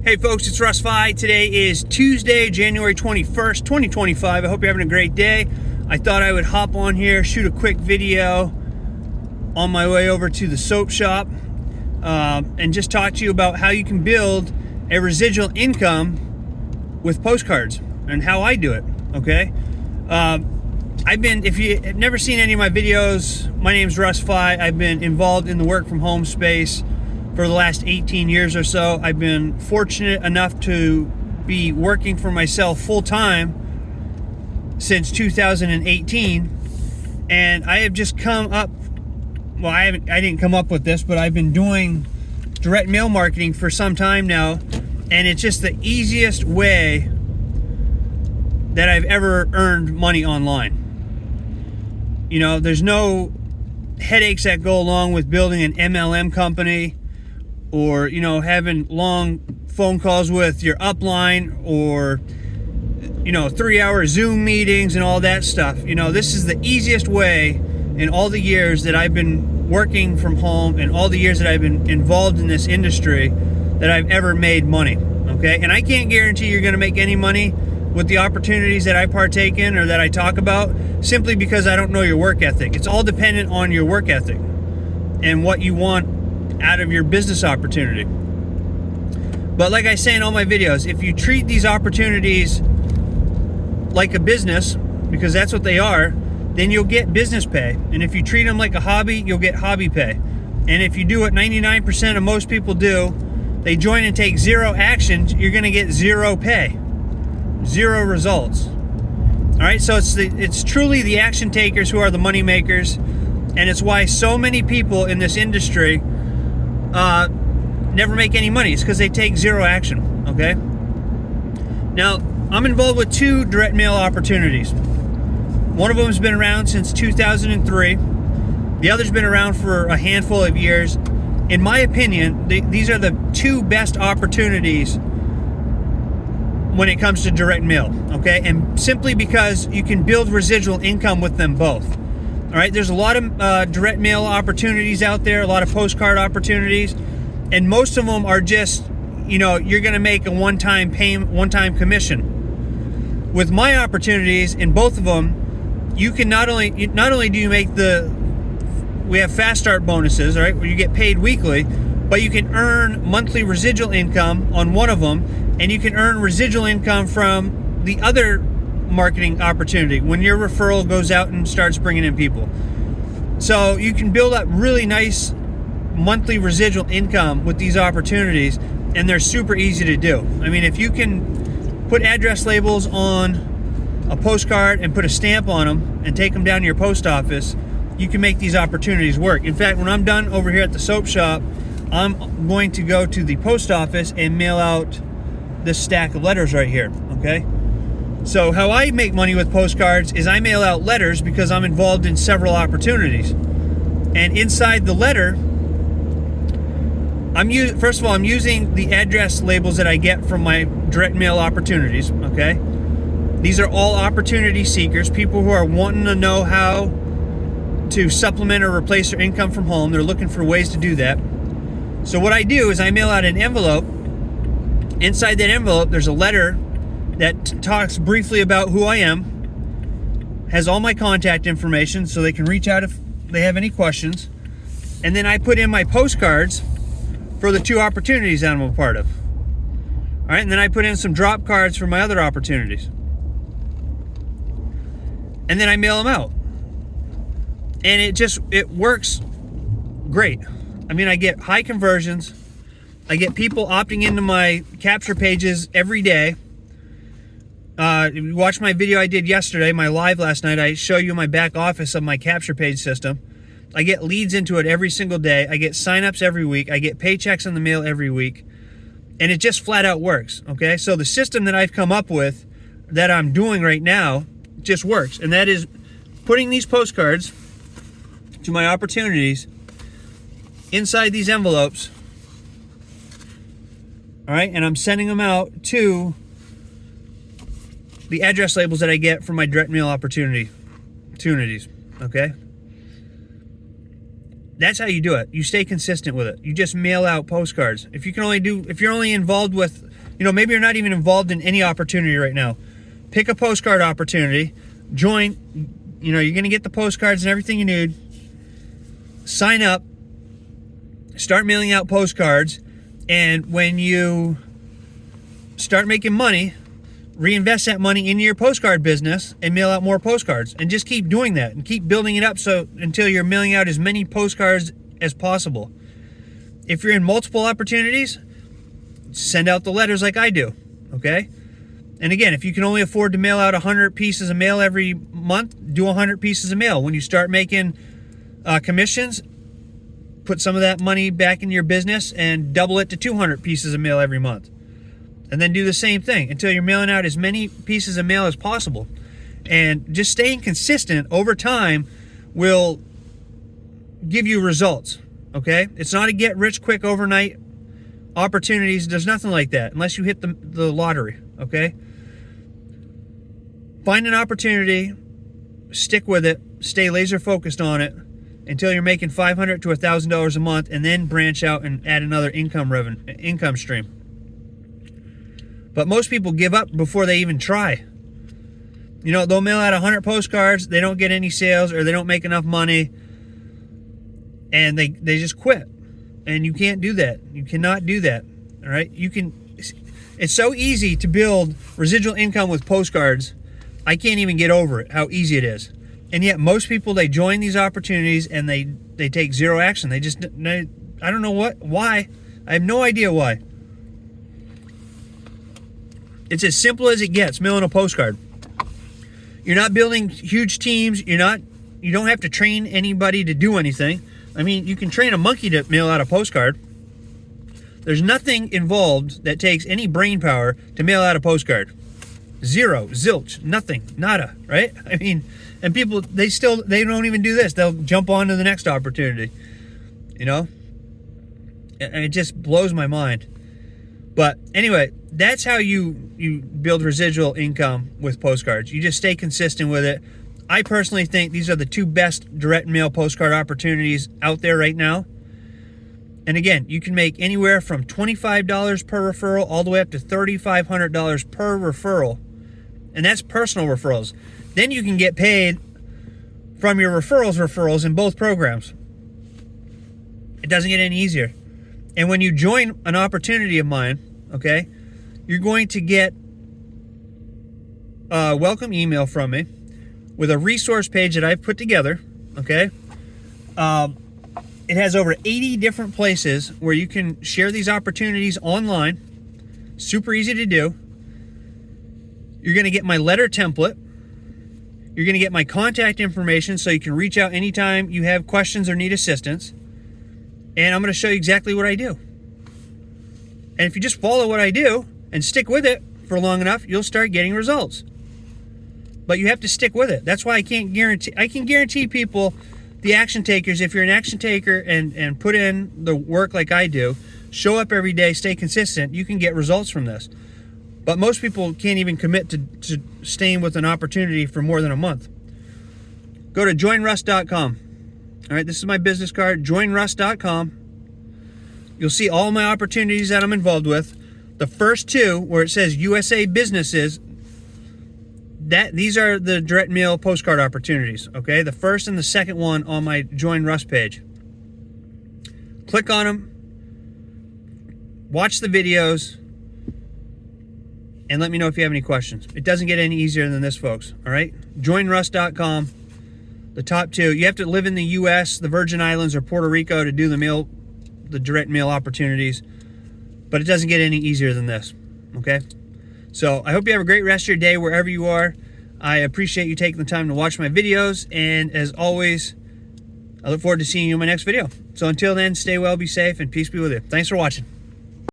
Hey folks, it's Russ. Today is Tuesday, January 21st, 2025. I hope you're having a great day. I thought I would hop on here, shoot a quick video on my way over to the soap shop and just talk to you about how you can build a residual income with postcards and how I do it, okay? If you have never seen any of my videos, my name's Russ. I've been involved in the work from home space for the last 18 years or so. I've been fortunate enough to be working for myself full-time since 2018, and I have just come up, well, I didn't come up with this, but I've been doing direct mail marketing for some time now, and it's just the easiest way that I've ever earned money online. You know, there's no headaches that go along with building an MLM company, or, you know, having long phone calls with your upline, or, you know, 3-hour Zoom meetings and all that stuff. You know, this is the easiest way in all the years that I've been working from home and all the years that I've been involved in this industry that I've ever made money, okay? And I can't guarantee you're gonna make any money with the opportunities that I partake in or that I talk about, simply because I don't know your work ethic. It's all dependent on your work ethic and what you want out of your business opportunity. But like I say in all my videos, if you treat these opportunities like a business, because that's what they are, then you'll get business pay. And if you treat them like a hobby, you'll get hobby pay. And if you do what 99% of most people do, they join and take zero action, you're gonna get zero pay, zero results. All right, so it's truly the action takers who are the money makers, and it's why so many people in this industry never make any money. It's because they take zero action, okay? Now, I'm involved with 2 direct mail opportunities. One of them has been around since 2003. The other's been around for a handful of years. In my opinion, these are the 2 best opportunities when it comes to direct mail, okay? And simply because you can build residual income with them both. All right, there's a lot of direct mail opportunities out there, a lot of postcard opportunities, and most of them are just, you know, you're gonna make a one-time payment, one-time commission. With my opportunities, in both of them, you can not only do you make we have fast start bonuses, all right, where you get paid weekly, but you can earn monthly residual income on one of them, and you can earn residual income from the other marketing opportunity when your referral goes out and starts bringing in people. So you can build up really nice monthly residual income with these opportunities, and they're super easy to do. I mean, if you can put address labels on a postcard and put a stamp on them and take them down to your post office, you can make these opportunities work. In fact, when I'm done over here at the soap shop, I'm going to go to the post office and mail out this stack of letters right here, okay? So how I make money with postcards is I mail out letters because I'm involved in several opportunities. And inside the letter, first of all, I'm using the address labels that I get from my direct mail opportunities, okay? These are all opportunity seekers, people who are wanting to know how to supplement or replace their income from home. They're looking for ways to do that. So what I do is I mail out an envelope. Inside that envelope, there's a letter that talks briefly about who I am, has all my contact information so they can reach out if they have any questions, and then I put in my postcards for the 2 opportunities that I'm a part of. All right, and then I put in some drop cards for my other opportunities. And then I mail them out. And it works great. I mean, I get high conversions. I get people opting into my capture pages every day. If you watch my video I did yesterday, my live last night, I show you my back office of my capture page system. I get leads into it every single day. I get signups every week. I get paychecks in the mail every week. And it just flat out works, okay? So the system that I've come up with that I'm doing right now just works. And that is putting these postcards to my opportunities inside these envelopes. All right, and I'm sending them out to the address labels that I get from my direct mail opportunities, okay? That's how you do it. You stay consistent with it. You just mail out postcards. If you're only involved with maybe you're not even involved in any opportunity right now. Pick a postcard opportunity, join, you're going to get the postcards and everything you need. Sign up, start mailing out postcards, and when you start making money, reinvest that money into your postcard business and mail out more postcards, and just keep doing that and keep building it up until you're mailing out as many postcards as possible. If you're in multiple opportunities, send out the letters like I do, okay? And again, if you can only afford to mail out 100 pieces of mail every month, do 100 pieces of mail. When you start making commissions, put some of that money back in your business and double it to 200 pieces of mail every month. And then do the same thing until you're mailing out as many pieces of mail as possible. And just staying consistent over time will give you results, okay? It's not a get-rich-quick overnight opportunities. There's nothing like that unless you hit the lottery, okay? Find an opportunity, stick with it, stay laser-focused on it until you're making $500 to $1,000 a month, and then branch out and add another income stream. But most people give up before they even try. They'll mail out 100 postcards, they don't get any sales, or they don't make enough money, and they just quit. And you can't do that. You cannot do that. All right? It's so easy to build residual income with postcards. I can't even get over it, how easy it is. And yet most people, they join these opportunities and they take zero action. I don't know why. I have no idea why. It's as simple as it gets, mailing a postcard. You're not building huge teams. You don't have to train anybody to do anything. I mean, you can train a monkey to mail out a postcard. There's nothing involved that takes any brain power to mail out a postcard. Zero, zilch, nothing, nada, right? I mean, and people, they don't even do this. They'll jump on to the next opportunity, And it just blows my mind. But anyway, that's how you build residual income with postcards. You just stay consistent with it. I personally think these are the two best direct mail postcard opportunities out there right now. And again, you can make anywhere from $25 per referral all the way up to $3,500 per referral. And that's personal referrals. Then you can get paid from your referrals in both programs. It doesn't get any easier. And when you join an opportunity of mine, okay, you're going to get a welcome email from me with a resource page that I've put together, okay? It has over 80 different places where you can share these opportunities online. Super easy to do. You're going to get my letter template. You're going to get my contact information so you can reach out anytime you have questions or need assistance. And I'm going to show you exactly what I do. And if you just follow what I do and stick with it for long enough, you'll start getting results. But you have to stick with it. That's why I can guarantee people, the action takers, if you're an action taker and put in the work like I do, show up every day, stay consistent, you can get results from this. But most people can't even commit to staying with an opportunity for more than a month. Go to joinruss.com. All right, this is my business card, joinruss.com. You'll see all my opportunities that I'm involved with. The first two, where it says USA Businesses, these are the direct mail postcard opportunities, okay? The first and the second one on my Join Russ page. Click on them, watch the videos, and let me know if you have any questions. It doesn't get any easier than this, folks, all right? Joinruss.com, the top two. You have to live in the U.S., the Virgin Islands, or Puerto Rico to do the direct mail opportunities, but it doesn't get any easier than this, okay? So I hope you have a great rest of your day wherever you are. I appreciate you taking the time to watch my videos, and as always, I look forward to seeing you in my next video. So until then, stay well, be safe, and peace be with you. Thanks for watching.